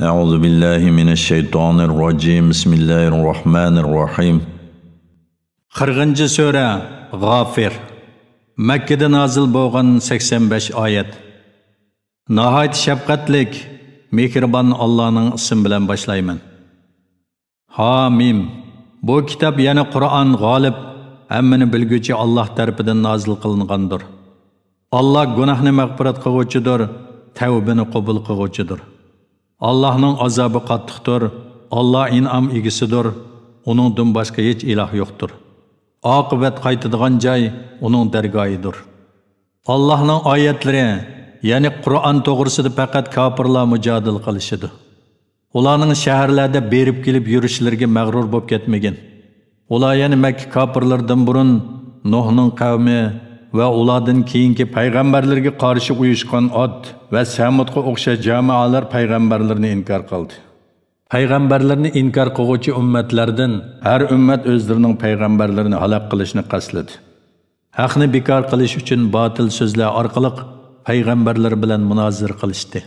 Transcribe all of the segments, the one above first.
أعوذ بالله من الشيطان الرجيم بسم الله الرحمن الرحيم 40. سورة غافر Mekke'de nazil boğan 85 ayet. Nahayet şefkatlik, mehriban Allah'ın isim bilen başlayman. Hamim. Bu kitap yani Kur'an galip, hemmini bilgücü Allah tarafından nazil kılıngandır. Allah günahını mağfiret kılgıcıdır, tevbini kabul kılgıcıdır. Allah'ın azabı qattiqdir, Allah inam egisidir, onundan başka hiç ilah yoktur. Akıbet qaytadigan joy onun dergahıdır. Allah'ın ayetleri, yani Kur'an to'g'risida faqat kafirlar mücadele qilishidi. Ularning shaharlarda berib kelib yurishlariga mag'rur bo'lib ketmagan. Ular yani Mekke kafirlardan burun Nuhning qavmi va ulardan keyingi payg'ambarlarga qarshi uyushgan Ad va Samudga o'xshash jamoalar payg'ambarlarni inkor qildi. Payg'ambarlarni inkor qiluvchi ummatlardan har ummat o'zlarining payg'ambarlarini halok qilishni qasladi. Haqni bekor qilish uchun botil so'zlar orqali payg'ambarlar bilan munozara qilishdi.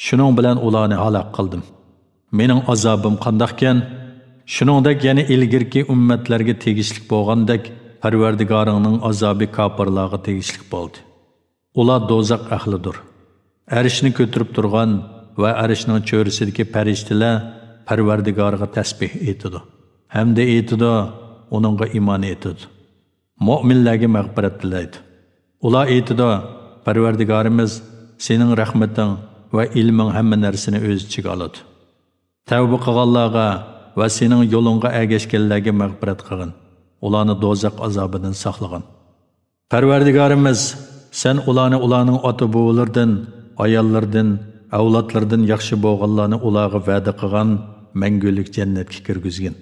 Shuning bilan ularni halok qildim. Mening azobim qandoqkan? Shuningdek yana ilgirki ummatlarga tegishli bo'lgandek Parvardigoringning azobi kafirlarga tegishli bo'ldi. Ular do'zax ahlidir. Arishni ko'tarib turgan va arishning cho'risidagi farishtalar Parvardigorga tasbih etadi. Hamda etadi, uningga iymon etadi. Mu'minlarga mag'firat tilaydi. Ular etadi, Parvardigorimiz sening rahmating va ilming hamma narsani o'z ichiga oladi. Tavba qilganlarga va sening yo'lingga ergashganlarga mag'firat qilgin. Ularni do'zax azobidan saqlagin. Parvardigorimiz sen ularning ota-bobolardan, ayollardan, avlodlardan yaxshi bo'lganlarni ularga va'da qilgan mangulik jannatga kirgizgin.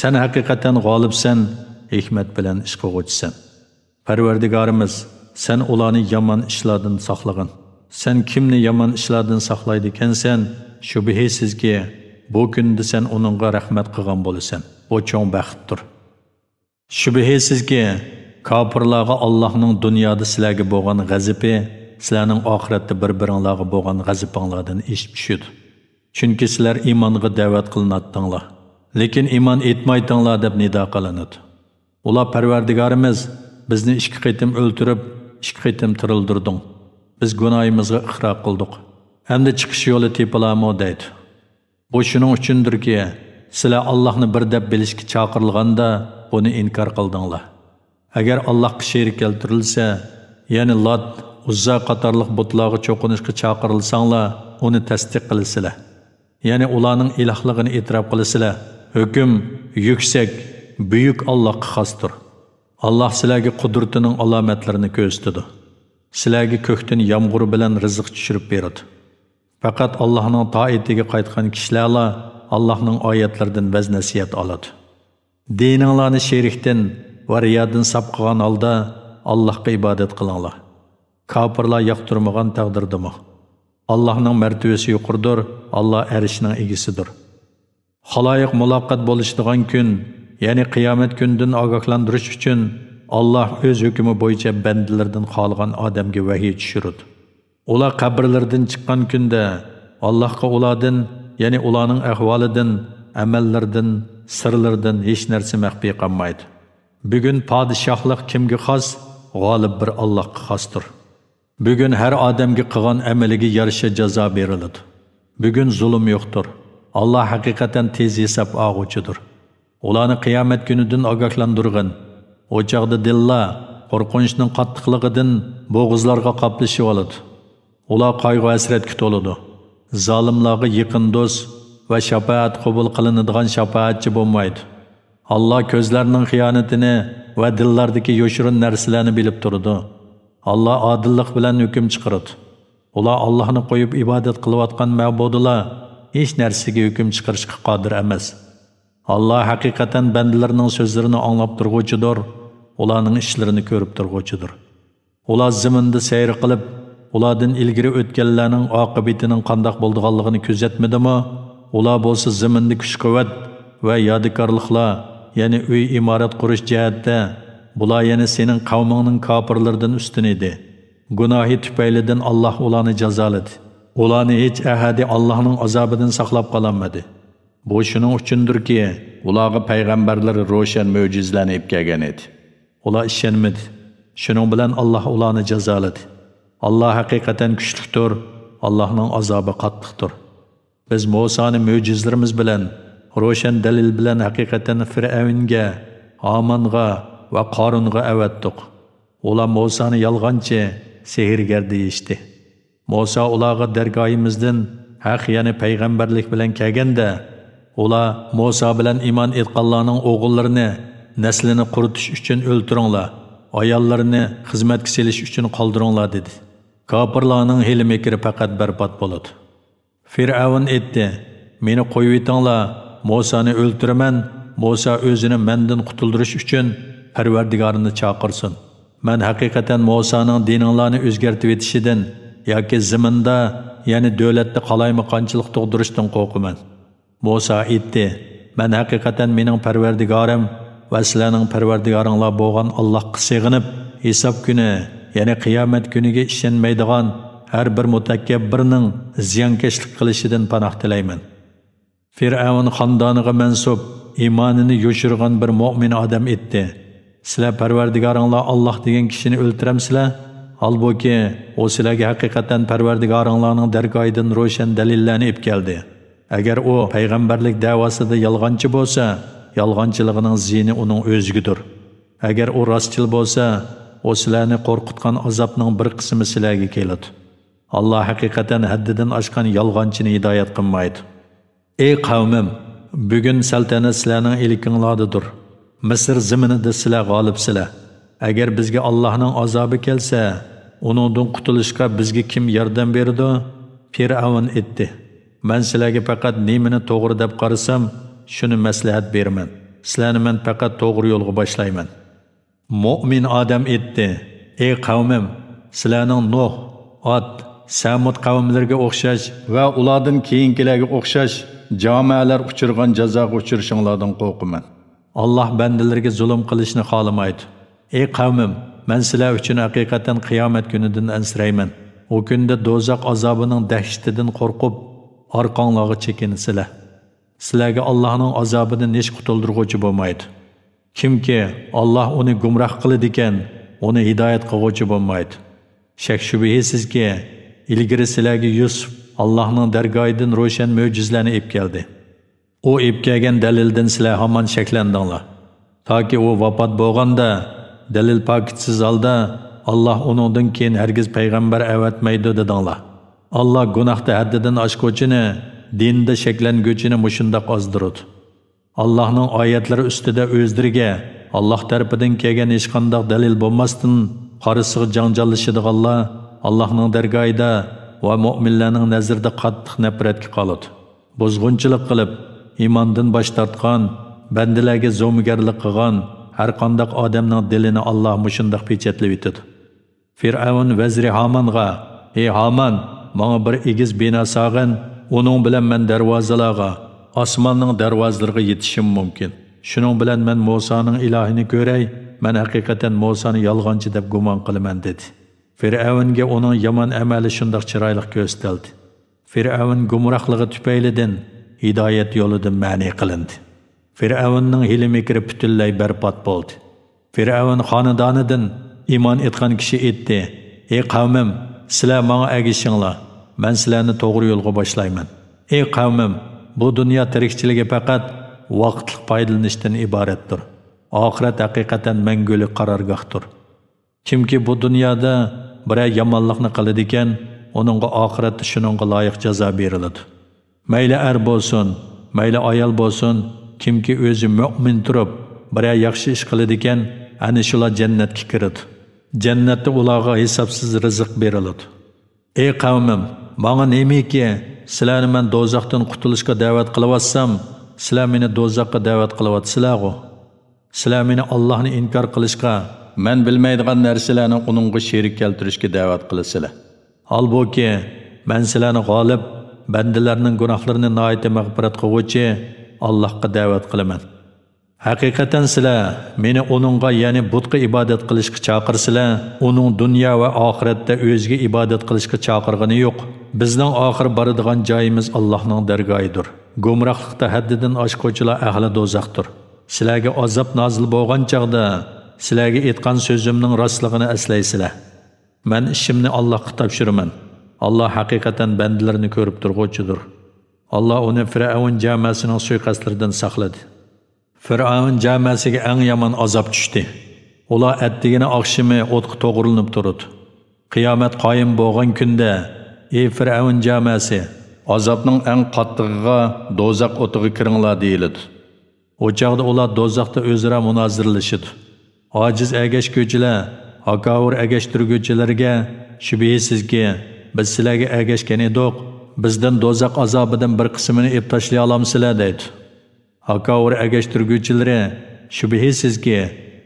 Sen haqiqatan g'olibsan, hikmat bilan ish qiluvchisan. Parvardigorimiz sen ularni yomon ishlardan saqlagin. Sen kimni yomon ishlardan saqlaydi ekansan, shubhisizki bu kunda sen uningga rahmat qilgan bo'lasan. Bu cho'ng baxtdir. Shubhisizki kafirlarga Allohning dunyoda sizlarga bo'lgan g'azabi, sizlarning oxiratda bir-biringlarga bo'lgan g'azabinglardan eshib tushadi. Chunki sizlar iymonga da'vat qilinatdinglar, lekin iymon etmaydinglar deb nido qilinadi. Ular Parvardigorimiz bizni 2 qitim o'ltirib, 2 qitim tirildirding. Biz gunohimizga iqror qildik. Hamda chiqish yo'li tepilamo deydi. Bu shuning uchundirki, sizlar Allohni bir deb bilishga chaqirilganda buni inkor qildinglar. Agar Allohga sherik keltirilsa, ya'ni Lat, Uzza qatorliq butlarga cho'qinishga chaqirilsanglar, uni tasdiq qilasizlar. Ya'ni ularning ilohligini e'tirof qilasizlar. Hukm yuksak, buyuk Allohga xosdir. Alloh sizlarga qudratining alomatlarini ko'rsatadi. Sizlarga ko'kdan yomg'ir bilan rizq tushirib beradi. Faqat Allohning toatiga qaytgan kishilar Allohning oyatlaridan vaz nasihat oladi. Dininglarni sherikdan va riyodan sapqigan holda Allohga ibodat qilinglar. Kafirlar yoqtirmagan taqdirdami? Allohning martabasi yuqoridir, Alloh arishning egisidir. Xaloyiq muloqot bo'lishadigan kun, ya'ni qiyomat kunidan ogohlantirish uchun Allah o'z hukmi bo'yicha bandalardan qolgan odamga vahiy tushiradi. Ular qabrlardan chiqqan kunda Allohga ulardan, ya'ni ularning ahvolidan, amallaridan, sirlaridan hech narsa maxfiy qolmaydi. Bugun podshohlik kimga xos? G'olib bir Allohga xosdir. Bugun har odamga qilgan amaliga yarasha jazo beriladi. Bugun zulm yo'qdir. Alloh haqiqatan tez hisob og'uchidir. Ularni qiyomat kunidan ogohlantirgan. O chaqda dillar qo'rqinchning qattiqligidan bo'g'izlarga qoplashib oladi. Ular qayg'u hasratga to'ladi. Zolimlarga yaqin do'st va shafaat qabul qilinadigan shafaatchi bo'lmaydi. Allah ko'zlarning xiyonatini va dillardagi yoshirin narsalarni bilib turadi. Allah adillik bilan hukm chiqaradi. Ular Allohni qo'yib ibodat qilayotgan ma'budlar hech narsaga hukm chiqarishga qodir emas. Allah haqiqatan bandalarning so'zlarini anglab turg'uchidir, ularning ishlarini ko'rib turg'uchidir. Ular zaminda sayr qilib, ulardan ilgari o'tganlarning oqibatining qandoq bo'lganligini kuzatmadimi? Ular bo'lsa zaminda kuch-quvvat va yodikorliklar, ya'ni uy imorat qurish jihatda bular yana sening qavmingning kofirlardan ustun edi. Gunohi tufaylidan Alloh ularni jazoladi. Ularni hech ahadi Allohning azobidan saqlab qololmadi. Bu shuning uchundirki, ularga payg'ambarlar ro'shan mo'jizalarni olib kelgan edi. Ular ishonmadi. Shuning bilan Alloh ularni jazoladi. Alloh haqiqatan kuchlidir, Allohning azobi qattiqdir. Biz Musoni mo'jizalarimiz bilan, ro'shan dalil bilan haqiqatan Fir'avnga, Hamonga va Qorunga avatdiq. Ular Musoni yolg'onchi, sehrgar deyishdi. Musa ularga dargohimizdan haq, ya'ni payg'ambarlik bilan kelganda, ular Musa bilan iymon etganlarning o'g'illarini naslini quritish uchun o'ltiringlar, ayollarni xizmatga selish uchun qoldiringlar dedi. Kofirlarning hili-mekri faqat barbod bo'ladi. Fir'avn aytdi: "Meni qo'yib etinglar, Musoni o'ltiraman. Musa o'zini mendan qutuldirish uchun Parvardigorini chaqirsin. Men haqiqatan Musoning dininglarni o'zgartib etishidan yoki zaminda, ya'ni davlatda qalaymaqonchilik tug'dirishdan qo'rqaman." Musa aytdi: "Men haqiqatan mening Parvardigorim va sizlarning Parvardigoringlar bo'lgan Allohga sig'inib, hisob kuni, ya'ni qiyomat kuniga ishonmaydigan har bir mutakabbirning ziyonkashlik qilishidan panoh tilayman." Fir'avn xondoniga mansub, iymonini yo'shirgan bir mu'min odam aytdi: "Sizlar Parvardigoringlar Alloh degan kishini o'ltiramsizlar? Halbuki o sizlarga haqiqatan Parvardigoringlarning dargohidan ro'shan dalillarni olib keldi. Agar u payg'ambarlik da'vosida yolg'onchi bo'lsa, yolg'onchiligining ziyni uning o'zigidir. Agar u rostchil bo'lsa, o sizlarni qo'rqitgan azobning bir qismi sizlarga keladi. Alloh haqiqatan haddidan oshgan yolg'onchini hidoyat qilmaydi. Ey qavmim, bugun saltanat sizlarning ilkinglardadir. Misr zaminida sizlar g'olibsizlar. Agar bizga Allohning azobi kelsa, uningdan qutulishga bizga kim yordam beradi?" Fir'avn aytdi: "Men sizlarga faqat nimani to'g'ri deb qarasam, shuni maslahat beraman. Sizlarni men faqat to'g'ri yo'lga boshlayman." Mu'min odam aytdi: "Ey qavmim, sizlarning Nuh, Ad, Samud qavmlariga o'xshash va ulardan keyingilarga o'xshash jamoalar uchirgan jazoga uchrashinglardan qo'rqaman. Alloh bandalarga zulm qilishni xohlamaydi. Ey qavmim, men sizlar uchun haqiqatan qiyomat kunidan ansirayman. O kunda do'zax azobining dahshatidan qo'rqib, orqanglarga chekinsizlar. Sizlarga Allohning azobidan hech qutuldiruvchi bo'lmaydi. Kimki Alloh uni gumroh qiladi ekan, uni hidoyat qiluvchi bo'lmaydi. Shak shubhisizki, ilgari sizlarga Yusuf Allohning dargohidan ro'shan mo'jizalarni olib keldi. U olib kelgan dalildan sizlar hamon shaklandinglar. Toki u vafot bo'lganda dalil pakitsiz holda Alloh uningdan keyin hargiz payg'ambar avatmaydi dedinglar. Alloh gunohda haddidan oshguvchini, dinda shaklanguvchini mushundoq ozdiradi. Allohning oyatlari ustida o'zlariga Alloh tarafidan kelgan hech qanday dalil bo'lmasdan qarisiga janjallashadiganlar Allohning dargohida va mu'minlarning nazarida qattiq nafratga qoladi. Buzg'unchilik qilib, iymondan bosh tortgan, bandalarga zo'migarlik qilgan har qanday odamning dilini Alloh mushundoq pechatlab etadi. Fir'avn vaziri Hamonga: "Ey Hamon, menga bir egiz bino sog'in, uning bilan men darvozalarga, osmonning darvozalariga yetishim mumkin. Shuning bilan men Musoning ilohini ko'ray, men haqiqatan Musoni yolg'onchi deb gumon qilaman" dedi. Fir'avnga uning yomon amali shundoq chiroyli ko'rsatildi. Fir'avn gumrohligi tufaylidan hidoyat yo'lidan ma'ni qilindi. Fir'avnning hili-mekri butunlay barbod bo'ldi. Fir'avn xonadonidan iymon etgan kishi aytdi: "Ey qavmim, sizlar menga agishinglar. Men sizlarni to'g'ri yo'lga boshlayman. Ey qavmim, bu dunyo tirikchiligi faqat vaqtlik foydalanishdan iboratdir. Oxirat haqiqatan mangulik qarorgohdir. Kimki bu dunyoda biror yomonlikni qiladi ekan, uningga oxiratda shuningga loyiq jazo beriladi. Mayli er bo'lsin, mayli ayol bo'lsin, kimki o'zi mu'min turib biror yaxshi ish qiladi ekan, ana shular jannatga kiradi. Jannatda ularga hisobsiz rizq beriladi. Ey qavmim, menga nemiki sizlarni men do'zaxdan qutulishga da'vat qilyapsam, sizlar meni do'zaxga da'vat qilyapsizlar-ku. Sizlar meni Allohni inkor qilishga, men bilmaydigan narsalarni uningga sherik keltirishga da'vat qilasizlar. Halbuki men sizlarni g'olib, bandalarning gunohlarini nihoyat mag'firat qiluvchi Allohga da'vat qilaman. Haqiqatan sizlar meni onunğa, ya'ni butqa ibodat qilishga chaqirsizlar, uning dunyo va oxiratda o'ziga ibodat qilishga chaqirgani yo'q. Bizning oxir boradigan joyimiz Allohning dargohidir. Gumrohlikda haddidan oshquvchilar ahli do'zaxdir. Sizlarga azob nozil bo'lgan chaqda sizlarga aytgan so'zimning rostligini eslaysizlar. Men ishimni Allohga topshiraman. Allah haqiqatan bandalarni ko'rib turg'uvchidir. Allah uni Fir'avn jamasining suiqastlaridan saqladi. Fir'avn jamasiga eng yomon azob tushdi. Ular atdigini oqshimi o'tqa to'g'rilanib turdi. Qiyomat qoyim bo'lgan kunda, ey Fir'avn jamasi, azobning eng qattig'iga do'zax o'tiga kiringlar deyiladi. O chaqda ular do'zaxda o'zaro munozirlashadi. Ojiz agashguvchilar, hakavur agashtirguvchilarga shubhisizki, biz sizlarga agashgan edik, bizdan do'zax azobidan bir qismini ep tashlay olamsizlar deydi. Hakavur agashtirguvchilari shubhisizki,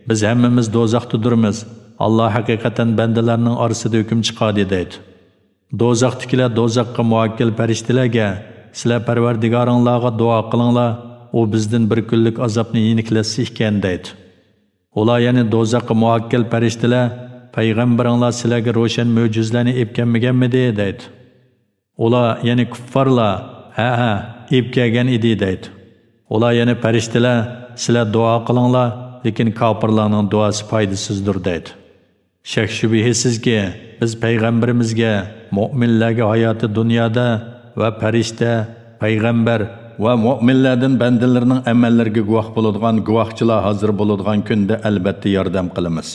biz hammamiz do'zaxdadirmiz. Allah haqiqatan bandalarning orasida hukm chiqadi deydi. Do'zaxdagilar do'zaxga muvakkil farishtalarga, sizlar Parvardigoringlarga duo qilinglar, u bizdan bir kunlik azobni yeniklasa ekan deydi. Ular yana do'zaxga muvakkil farishtalar, payg'ambaringlar sizlarga ro'shan mo'jizlarni epkanmaganmidi deydi. Ular yani kuffarlar, ha epkagan edi deydi. Ular yana farishtalar, sizlar duo qilinglar, lekin kofirlarning duosi foydasizdir deydi. Shak shubhisizki, biz payg'ambarimizga, mu'minlarga hayoti dunyoda va farishta, payg'ambar va mu'minlardan bandalarning amallariga guvoh bo'ladigan guvohchilar hozir bo'ladigan kunda albatta yordam qilamiz.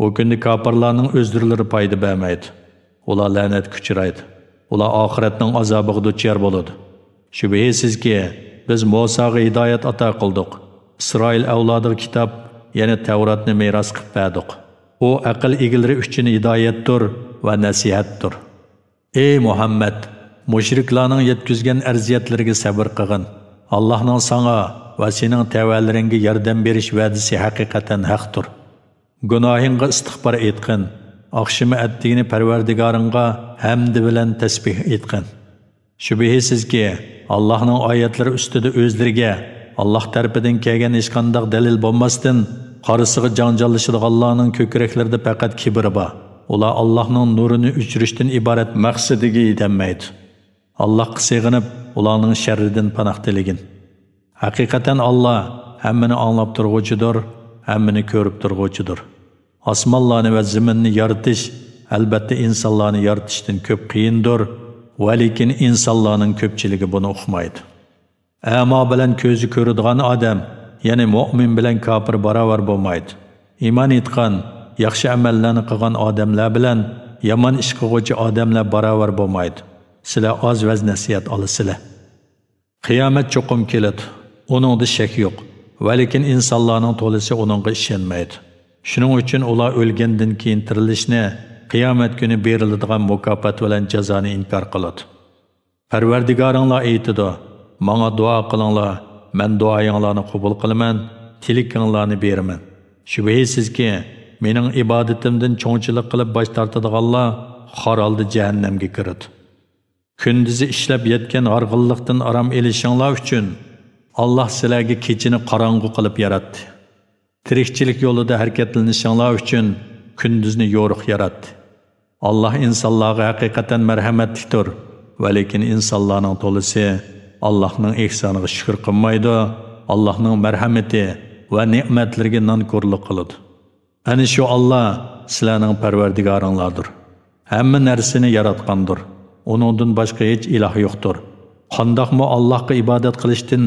O kunda kofirlarning o'zlari foyda bermaydi. Ular la'nat kuchiraydi. Ular oxiratning azobiga duchor bo'ladi. Shubhisizki, biz Musoga hidoyat ato qildik. Isroil avlodiga kitob, ya'ni Tavratni meros qilib berdik. O aql egilari uchun hidoyatdir va nasihatdir. Ey Muhammad, mushriklarning yetkizgan arziyatlarga sabr qilgin. Allohning sana va sening tavallaringga yordam berish va'dasi haqiqatan haqdir. Gunohingga istig'for etqin. Oqshimi atdigini Parvardigoringga hamd bilan tasbih etqin. Shubhisizki, Allohning oyatlari ustida o'zlariga Allah tarafidan kelgan hech qanday dalil bo'lmasdan qarisiga janjallashadiganlarning ko'kraklarida faqat kibr bor. Ular Allohning nurini o'chirishdan iborat maqsadiga yetolmaydi. Allohga sig'inib, ularning sharridan panoh tilegin. Haqiqatan Allah hammani anglab turg'uvchidir, hammani ko'rib turg'uvchidir. Osmonlarni va zaminni yaratish albatta insonlarni yaratishdan ko'p qiyindir, va lekin insonlarning ko'pchiligi buni uqmaydi. Amo bilan ko'zi ko'radigan odam, ya'ni mu'min bilan kofir barobar bo'lmaydi. Iymon etgan, yaxshi amallarni qilgan odamlar bilan yomon ish qiluvchi odamlar barobar bo'lmaydi. Sizlar oz vaz nasihat olasizlar. Qiyomat cho'qim keladi. Uningda shak yo'q. Va lekin insonlarning to'lisi uningga ishonmaydi. Shuning uchun ular o'lgandan keyin tirilishni, qiyomat kuni beriladigan mukofot bilan jazoni inkor qiladi. Parvardigoringlar aytadi: "Menga duo qilinglar, men duoyinglarni qabul qilaman, tilakinglarni beraman." Shubhisizki, mening ibodatimdan cho'ngchilik qilib bosh tortadiganlar xorolda jahannamga kiradi. Kunduzi ishlab yetgan g'arg'illikdan aram elishinglar uchun Allah sizlarga kechini qorong'u qilib yaratdi. Tirikchilik yo'lida harakatlanishinglar uchun kunduzni yo'riq yaratdi. Allah insonlarga haqiqatan marhamatlidir, va lekin insonlarning to'lisi Allohning ihsoniga shukr qilmaydi, Allohning marhamati va ne'matlariga nonko'rlik qiladi. Ana shu Allah sizlarning Parvardigoringlardir. Hamma narsani yaratgandir. Onundan boshqa hech iloh yo'qdir. Qandoqmi Allohga ibodat qilishdan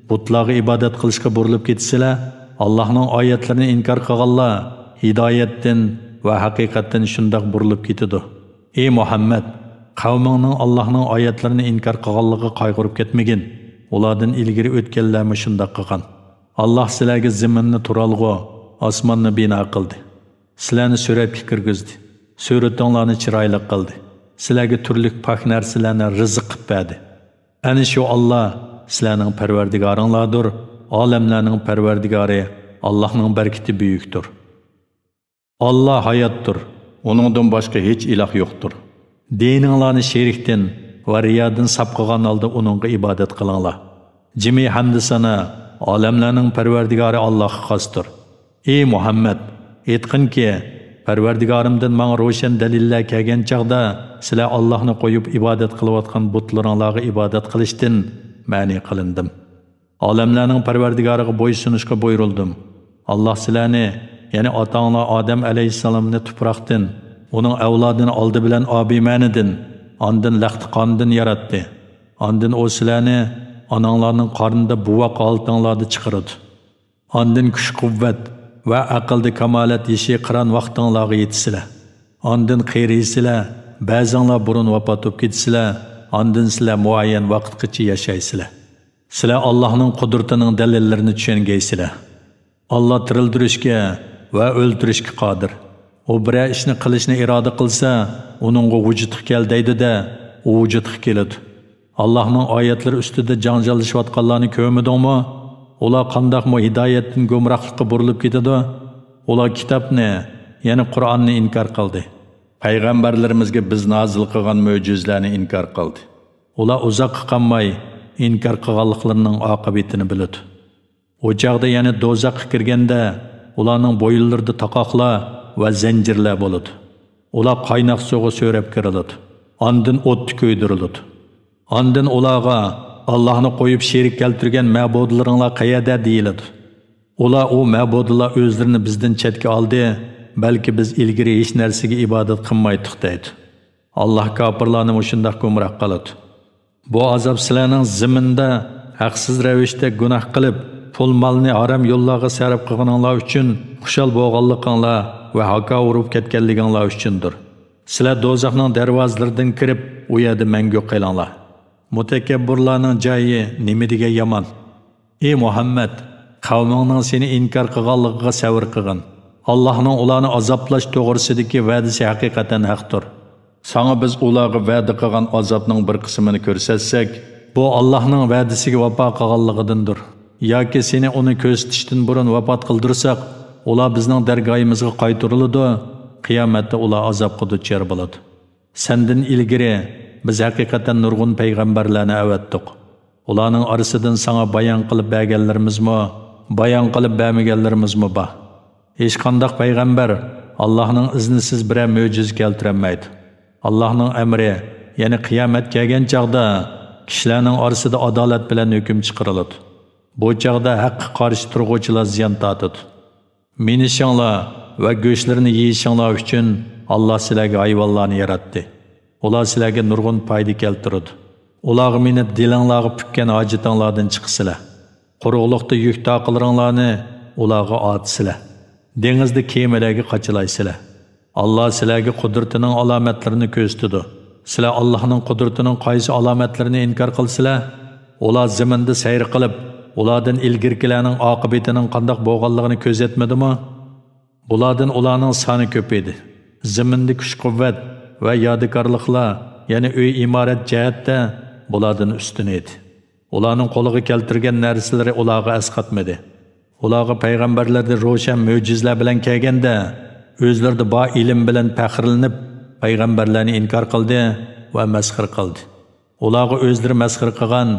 butlarga ibodat qilishga burilib ketsizlar, Allohning oyatlarini inkor qilganlar hidoyatdan va haqiqatdan shundoq burilib ketadi. Ey Muhammad, qavmingning Allohning oyatlarini inkor qilganligiga qayg'urib ketmagin. Ulardan ilgari o'tganlarmi shundoq qilgan. Alloh sizlarga zaminni turalg'u, osmonni bino qildi. Sizlarni suratga kirgizdi. Suratinglarni chiroyli qildi. Sizlarga turli pok narsalarni rizq qilib berdi. Ana shu Alloh sizlarning Parvardigoringlardir. Olamlarning Parvardigori, Allohning barkati buyukdir. Allah hayotdir. Uningdan boshqa hech iloh yo'qdir. Dininglarni sherikdan va riyodan sap qilgan holda uningga ibodat qilinglar. Jimi hamd sana olamlarning parvardigori Allohga xosdir. Ey Muhammad, aytqinki, Parvardigorimdan menga ro'shan dalillar kelgan chaqda sizlar Allohni qo'yib ibodat qilayotgan butlaringlarga ibodat qilishdan ma'ni qilindim. Olamlarning Parvardigoriga bo'ysunishga buyurildim. Alloh sizlarni, ya'ni otanglar Odam alayhissalomni tuproqdan, uning avlodini oldi bilan obimanidan, ondan laxti qondan yaratdi. Ondan o sizlarni onanglarning qornida buvoq oltinglarda chiqardi. Ondan kuch-quvvat va aqlda kamolat yeshi qiron vaqtinglarga yetisizlar. Ondan qiyrisizlar, ba'zanlar burun vafot etib ketisizlar, ondan sizlar muayyan vaqtgacha yashaysizlar. Sizlar Allohning qudratining dalillarini tushungaysizlar. Allah tirildirishga va o'ldirishga qodir. O bir ishni qilishni iroda qilsa, uningga vujudga kel deydi-da, u vujudga keladi. Allohning oyatlari ustida janjallashayotganlarni ko'rmadingmi? Ular qandaqmi hidoyatdan gumrohlikka burilib ketadi? Ular kitobni, ya'ni Qur'onni inkor qildi. Payg'ambarlarimizga biz nozil qilgan mo'jizlarni inkor qildi. Ular uzoqqa qolmay inkor qilganliklarining oqibatini biladi. O chaqda yana do'zaxga kirganda ularning bo'yinlarida taqoqlar va zanjirlar bo'ladi. Ular qaynoq suvga so'rab kiriladi. Ondan o't ko'ydiriladi. Ondan ularga Allah'ını qo'yib sherik keltirgan ma'budlaringlar qayerda deyiladi. Ular o ma'budlar o'zlarini bizdan chetga oldi, balki biz ilgari hech narsaga ibodat qilmaydik deydi. Alloh kofirlarni shunday gumroh qiladi. Bu azob sizlarning ziminda haqsiz ravishda gunoh qilib, pul molni harom yo'llarga sarf qilganinglar uchun xushal bo'lganliginglar va haqqa urib ketganliginglar uchundir. Sizlar do'zaxning darvozalaridan kirib, u yerda mangu qilinglar. Mutakabbirlarning joyi nima degan yomon. Ey Muhammad, qavmingning seni inkor qilganligiga sabr qilgin. Allohning ularni azoblash to'g'risidagi va'dasi haqiqatan haqdir. Sana biz ularga va'da qilgan azobning bir qismini ko'rsatsak, bu Allohning va'dasiga vafo qilganligidandir. Yoki seni uni ko'rsatishdan burun vafot qildirsak, ular bizning dargoyimizga qaytariladi. Qiyomatda ular azobga duchor bo'ladi. Sendan ilgari biz haqiqatan nurg'un payg'ambarlarni avatdik. Ularning orasidan sana bayon qilib berganlarimizmi, bayon qilib bermaganlarimizmi bor. Hech qanday payg'ambar Allohning iznisiz bir mo'jiza keltirmaydi. Allohning amri, ya'ni qiyomat kelgan chaqda kishilarning orasida adolat bilan hukm chiqariladi. Bu chaqda haqqa qarshi turg'uvchilar ziyon tortadi. Minishinglar va go'shtlarni yeyishinglar uchun Alloh sizlarga hayvonlarni yaratdi. Ular sizlarga nurg'un foyda keltiradi. Ularga minib dilinglarga pukkan hojitinglardan chiqsizlar. Quruqlikda yuk taqilringlarni ularga otsizlar. Dengizda kemalarga qochilaysizlar. Alloh sizlarga qudratining alomatlarini ko'rsatdi. Sizlar Allohning qudratining qaysi alomatlarini inkor qilsizlar? Ular zaminda sayr qilib, ulardan ilgirkilarning oqibatining qandoq bo'lganligini ko'zatmadimi? Bulardan ularning soni ko'paydi. Zaminda kuch-quvvat va yodikorliklar, ya'ni uy imorat jihatda bulardan ustun edi. Ularning qo'liga keltirgan narsalari ularga asqatmadi. Ularga payg'ambarlarda ro'shan mo'jizlar bilan kelganda, o'zlarida bor ilm bilan faxrlanib, payg'ambarlarni inkor qildi va masxir qildi. Ularga o'zlari masxir qilgan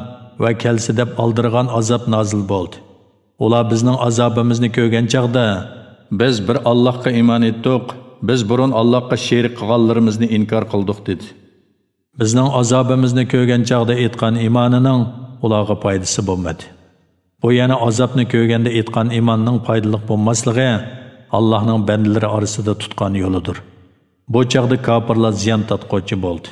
va kelsa deb oldirgan azob nozil bo'ldi. Ular bizning azobimizni ko'rgan chaqda, biz bir Allohga iymon etdik, biz burun Allohga sherik qilganlarimizni inkor qildik dedi. Bizning azobimizni ko'rgan chaqda aytgan iymonining ularga foydasi bo'lmadi. Bu yana azobni ko'rganda aytgan iymonning foydali bo'lmasligi Allohning bandalari orasida tutgan yo'lidir. Bu chaqda kofirlar ziyon tortquchi bo'ldi.